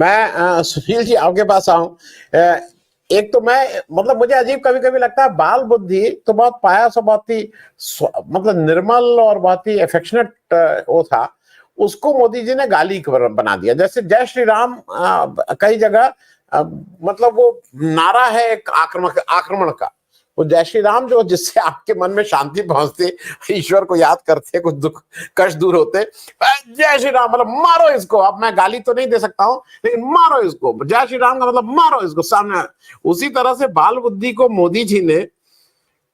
मैं सुनील जी आपके पास आऊं। एक तो मैं मतलब मुझे अजीब कभी कभी लगता है, बाल बुद्धि तो बहुत पाया सा, बहुत ही मतलब निर्मल और बहुत ही अफेक्शनेट वो था, उसको मोदी जी ने गाली बना दिया। जैसे जय श्री राम कई जगह मतलब वो नारा है एक आक्रमण आक्रमण का। वो जय श्री राम जो जिससे आपके मन में शांति पहुंचती, ईश्वर को याद करते, कुछ दुख कष्ट दूर होते, जय श्री राम मतलब मारो इसको। अब मैं गाली तो नहीं दे सकता हूं, लेकिन मारो इसको, जय श्री राम का मतलब मारो इसको सामने। उसी तरह से बाल बुद्धि को मोदी जी ने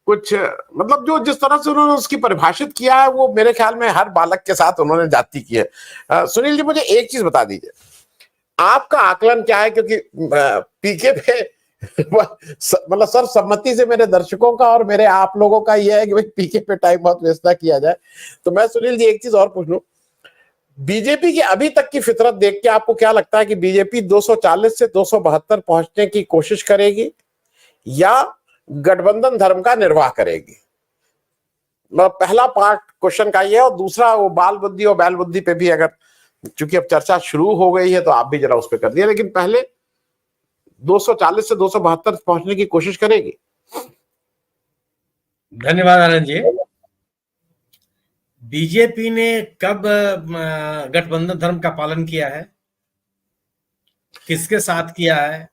कुछ मतलब जो जिस तरह से उन्होंने उसकी परिभाषित किया है, वो मेरे ख्याल में हर बालक के साथ उन्होंने जाति की है। सुनील जी मुझे एक चीज बता दीजिए, आपका आकलन क्या है? क्योंकि पीके पे मतलब सर्वसम्मति से मेरे दर्शकों का और मेरे आप लोगों का यह है कि भाई पीके पे टाइम बहुत व्यस्त किया जाए। तो मैं सुनील जी एक चीज और पूछ लूं, बीजेपी की अभी तक की फितरत देख के आपको क्या लगता है कि बीजेपी 240 से 272 पहुंचने की कोशिश करेगी या गठबंधन धर्म का निर्वाह करेगी? पहला पार्ट क्वेश्चन का ये है, और दूसरा वो बाल बुद्धि और बैल बुद्धि पे भी, अगर चूंकि अब चर्चा शुरू हो गई है तो आप भी जरा उस पर कर दिया, लेकिन पहले 240 से 272 पहुंचने की कोशिश करेगी? धन्यवाद आनंद जी। बीजेपी ने कब गठबंधन धर्म का पालन किया है, किसके साथ किया है,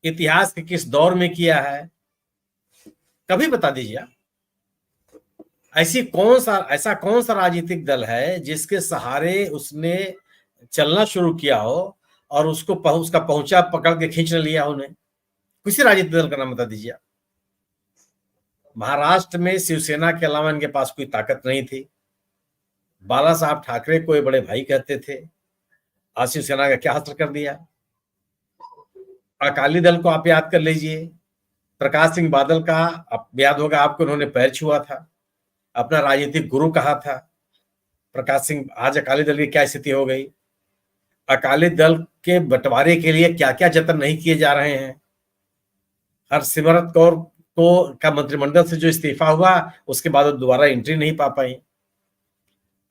इतिहास के किस दौर में किया है, कभी बता दीजिए। ऐसा कौन सा राजनीतिक दल है जिसके सहारे उसने चलना शुरू किया हो और उसका पहुंचा पकड़ के खींच लिया उन्हें? किसी राजनीतिक दल का नाम बता दीजिए। महाराष्ट्र में शिवसेना के अलावा इनके पास कोई ताकत नहीं थी। बाला साहब ठाकरे को बड़े भाई कहते थे, आज शिवसेना का क्या हासिल कर दिया। अकाली दल को आप याद कर लीजिए, प्रकाश सिंह बादल का याद होगा आपको, उन्होंने पैर छुआ था, अपना राजनीतिक गुरु कहा था प्रकाश सिंह। आज अकाली दल की क्या स्थिति हो गई। अकाली दल के बंटवारे के लिए क्या क्या जतन नहीं किए जा रहे हैं। हरसिमरत कौर का मंत्रिमंडल से जो इस्तीफा हुआ, उसके बाद दोबारा एंट्री नहीं पा पाई।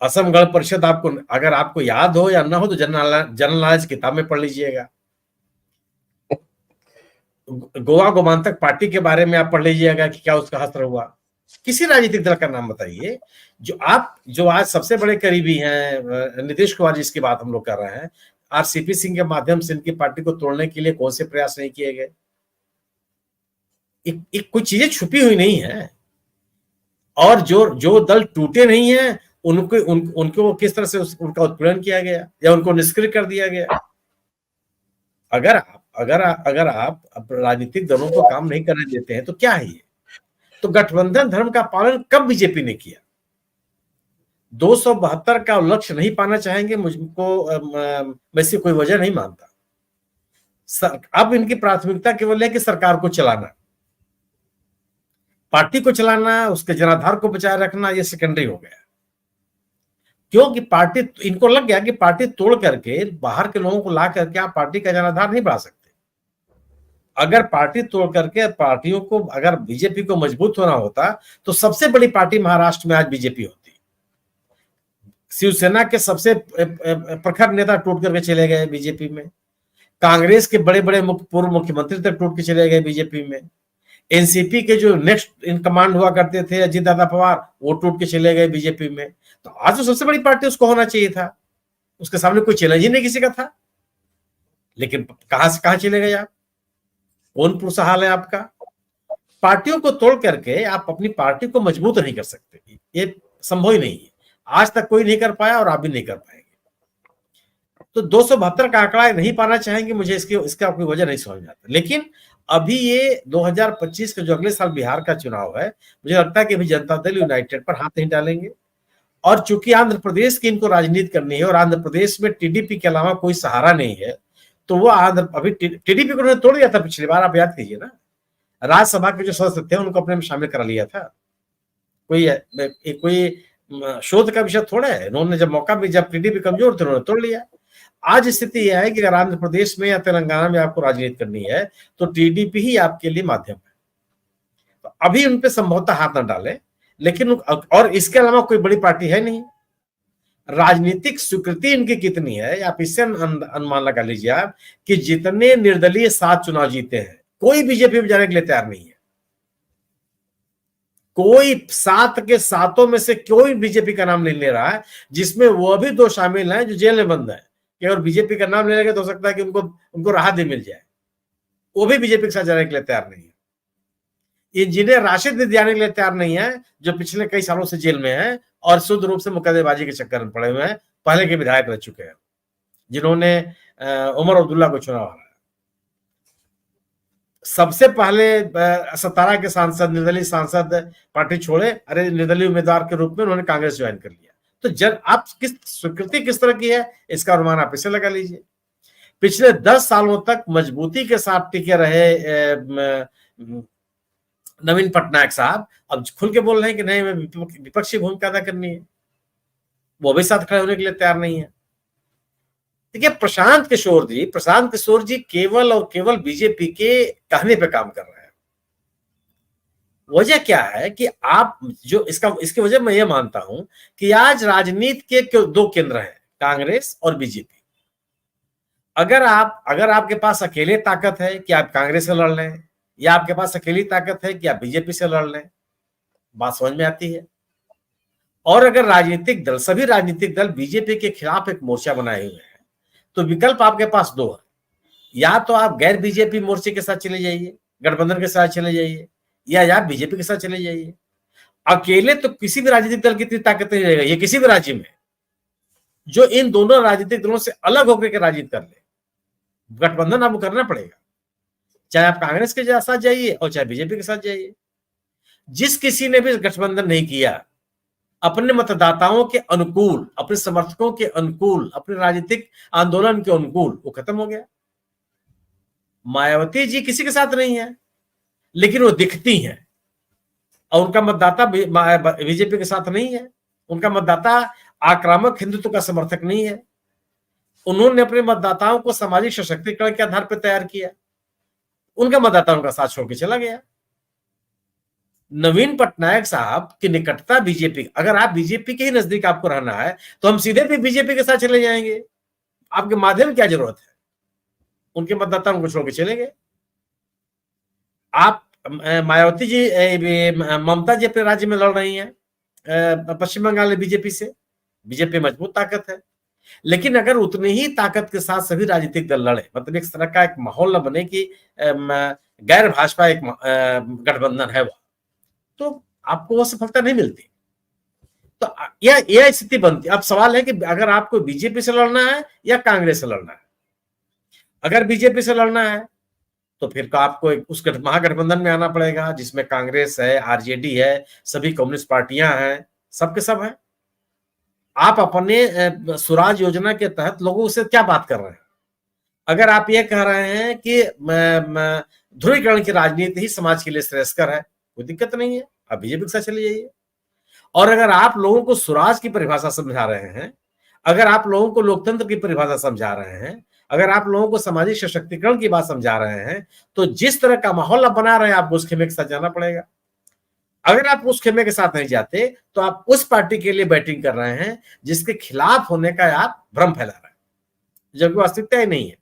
असम गण परिषद, अगर आपको याद हो या ना हो तो जनरल नॉलेज किताब में पढ़ लीजिएगा। गोवा गोमांतक पार्टी के बारे में आप पढ़ लीजिएगा कि क्या उसका हस्तर हुआ। किसी राजनीतिक दल का नाम बताइए जो आज सबसे बड़े करीबी हैं नीतीश कुमार, जिसकी बात हम लोग कर रहे हैं, आरसीपी सिंह के माध्यम से इनकी पार्टी को तोड़ने के लिए कौन से प्रयास नहीं किए गए। कुछ चीजें छुपी हुई नहीं है। और जो दल टूटे नहीं है उनको किस तरह से उनका उत्पीड़न किया गया या उनको निष्क्रिय कर दिया गया। अगर आप राजनीतिक दलों को काम नहीं करने देते हैं तो क्या है ये? तो गठबंधन धर्म का पालन कब बीजेपी ने किया? 272 का लक्ष्य नहीं पाना चाहेंगे, मुझको वैसे कोई वजह नहीं मानता। अब इनकी प्राथमिकता केवल है कि सरकार को चलाना, पार्टी को चलाना, उसके जनाधार को बचाए रखना, ये सेकेंडरी हो गया। क्योंकि इनको लग गया कि पार्टी तोड़ करके बाहर के लोगों को ला करके आप पार्टी का जनाधार नहीं बढ़ा सकते। अगर पार्टी तोड़ करके पार्टियों को, अगर बीजेपी को मजबूत होना होता तो सबसे बड़ी पार्टी महाराष्ट्र में आज बीजेपी होती। शिवसेना के सबसे प्रखर नेता टूट करके चले गए बीजेपी में। कांग्रेस के बड़े बड़े पूर्व मुख्यमंत्री तक टूट के चले गए बीजेपी में। एनसीपी के जो नेक्स्ट इन कमांड हुआ करते थे अजीत दादा पवार, वो टूट के चले गए बीजेपी में। तो आज तो सबसे बड़ी पार्टी उसको होना चाहिए था, उसके सामने कोई चैलेंज ही नहीं किसी का था। लेकिन कहां से कहां चले गए आप? कौन पुरसहाल है आपका? पार्टियों को तोड़ करके आप अपनी पार्टी को मजबूत नहीं कर सकते, ये संभव ही नहीं है। आज तक कोई नहीं कर पाया और आप भी नहीं कर पाएंगे। तो 272 का आंकड़ा नहीं पाना चाहेंगे, मुझे इसका कोई वजह नहीं समझ में आता। लेकिन अभी ये 2025 का जो अगले साल बिहार का चुनाव है, मुझे लगता है कि अभी जनता दल यूनाइटेड पर हाथ नहीं डालेंगे। और चूंकि आंध्र प्रदेश की इनको राजनीति करनी है और आंध्र प्रदेश में टीडीपी के अलावा कोई सहारा नहीं है, तो वो अभी टीडीपी को उन्होंने तोड़ दिया था पिछली बार, आप याद कीजिए ना। राज्यसभा के जो सदस्य थे उनको अपने में शामिल करा लिया था। कोई शोध का विषय थोड़ा है। उन्होंने जब मौका भी, जब टीडीपी कमजोर थे, उन्होंने तोड़ लिया। आज स्थिति यह है कि अगर आंध्र प्रदेश में या तेलंगाना में आपको राजनीति करनी है तो टीडीपी ही आपके लिए माध्यम है। तो अभी उन पे संभवतः हाथ न डालें, लेकिन और इसके अलावा कोई बड़ी पार्टी है नहीं। राजनीतिक स्वीकृति इनकी कितनी है, आप इससे अनुमान लगा लीजिए आप कि जितने निर्दलीय 7 चुनाव जीते हैं, कोई बीजेपी में जाने के लिए तैयार नहीं है। कोई 7 के 7 में से कोई बीजेपी का नाम नहीं ले रहा है, जिसमें वो भी 2 शामिल हैं जो जेल में बंद है कि अगर बीजेपी का नाम ले लेंगे तो हो सकता है कि उनको राहत भी मिल जाए। वो भी बीजेपी के साथ जाने के लिए तैयार नहीं है। इंजीनियर राशिद भी जाने के लिए तैयार नहीं है, जो पिछले कई सालों से जेल में है और शुद्ध रूप से मुकदमेबाजी के चक्कर में पड़े हुए हैं, पहले के विधायक रह चुके हैं, जिन्होंने उमर अब्दुल्ला को चुनाव हराया। सबसे पहले सतारा के सांसद, निर्दलीय सांसद पार्टी छोड़े, अरे निर्दलीय उम्मीदवार के रूप में उन्होंने कांग्रेस ज्वाइन कर लिया। तो जब आप किस स्वीकृति किस तरह की है, इसका अनुमान आप इसे लगा लीजिए। पिछले 10 सालों तक मजबूती के साथ टिके रहे नवीन पटनायक साहब अब खुल के बोल रहे हैं कि नहीं, मैं विपक्षी भूमिका अदा करनी है, वो भी साथ खड़े होने के लिए तैयार नहीं है। देखिए, प्रशांत किशोर जी केवल और केवल बीजेपी के कहने पे काम कर रहे हैं। वजह क्या है कि आप जो इसकी वजह मैं ये मानता हूं कि आज राजनीति के 2 केंद्र हैं, कांग्रेस और बीजेपी। अगर आपके पास अकेले ताकत है कि आप कांग्रेस से लड़ लें, या आपके पास अकेली ताकत है कि आप बीजेपी से लड़ लें, बात समझ में आती है। और अगर सभी राजनीतिक दल बीजेपी के खिलाफ एक मोर्चा बनाए हुए हैं, तो विकल्प आपके पास 2 है। या तो आप गैर बीजेपी मोर्चे के साथ चले जाइए, गठबंधन के साथ चले जाइए, या आप बीजेपी के साथ चले जाइए। अकेले तो किसी भी राजनीतिक दल की इतनी ताकत नहीं रहेगा, ये किसी भी राज्य में, जो इन दोनों राजनीतिक दलों से अलग होकर के राजनीति कर ले। गठबंधन आपको करना पड़ेगा, चाहे आप कांग्रेस के साथ जाइए और चाहे बीजेपी के साथ जाइए। जिस किसी ने भी गठबंधन नहीं किया, अपने मतदाताओं के अनुकूल, अपने समर्थकों के अनुकूल, अपने राजनीतिक आंदोलन के अनुकूल, वो खत्म हो गया। मायावती जी किसी के साथ नहीं है, लेकिन वो दिखती हैं, और उनका मतदाता बीजेपी के साथ नहीं है। उनका मतदाता आक्रामक हिंदुत्व का समर्थक नहीं है। उन्होंने अपने मतदाताओं को सामाजिक सशक्तिकरण के आधार पर तैयार किया, उनका मतदाता उनका साथ छोड़ के चला गया। नवीन पटनायक साहब की निकटता बीजेपी, अगर आप बीजेपी के ही नजदीक आपको रहना है तो हम सीधे भी बीजेपी के साथ चले जाएंगे, आपके माध्यम क्या जरूरत है? उनके मतदाता उनको छोड़ के चले गए। आप मायावती जी, ममता जी अपने राज्य में लड़ रही हैं पश्चिम बंगाल में बीजेपी से, बीजेपी मजबूत ताकत है। लेकिन अगर उतनी ही ताकत के साथ सभी राजनीतिक दल लड़े, मतलब एक तरह का एक माहौल न बने कि गैर भाजपा एक गठबंधन है, वो तो आपको वो सफलता नहीं मिलती। तो यह स्थिति बनती। अब सवाल है कि अगर आपको बीजेपी से लड़ना है या कांग्रेस से लड़ना है। अगर बीजेपी से लड़ना है तो फिर तो आपको उस महागठबंधन में आना पड़ेगा, जिसमें कांग्रेस है, आरजेडी है, सभी कम्युनिस्ट पार्टियां हैं, सबके सब हैं। आप अपने स्वराज योजना के तहत लोगों से क्या बात कर रहे हैं? अगर आप ये कह रहे हैं कि ध्रुवीकरण की राजनीति ही समाज के लिए श्रेयस्कर है, कोई दिक्कत नहीं है, आप बीजेपी के साथ चले जाइए। और अगर आप लोगों को स्वराज की परिभाषा समझा रहे हैं, अगर आप लोगों को लोकतंत्र की परिभाषा समझा रहे हैं, अगर आप लोगों को सामाजिक सशक्तिकरण की बात समझा रहे हैं, तो जिस तरह का माहौल आप बना रहे हैं, आप उस खेमे के साथ जाना पड़ेगा। अगर आप उस खेमे के साथ नहीं जाते तो आप उस पार्टी के लिए बैटिंग कर रहे हैं जिसके खिलाफ होने का आप भ्रम फैला रहे हैं, जबकि वास्तविकता ही नहीं है।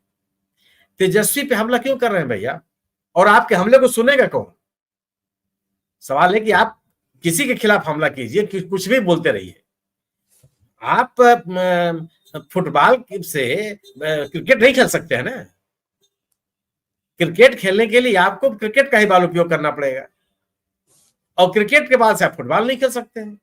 तेजस्वी पे हमला क्यों कर रहे हैं भैया? और आपके हमले को सुनेगा कौन? सवाल है कि आप किसी के खिलाफ हमला कीजिए, कुछ भी बोलते रहिए। आप फुटबॉल से क्रिकेट नहीं खेल सकते हैं ना। क्रिकेट खेलने के लिए आपको क्रिकेट का ही बाल उपयोग करना पड़ेगा, और क्रिकेट के बाद से आप फुटबॉल नहीं खेल सकते हैं।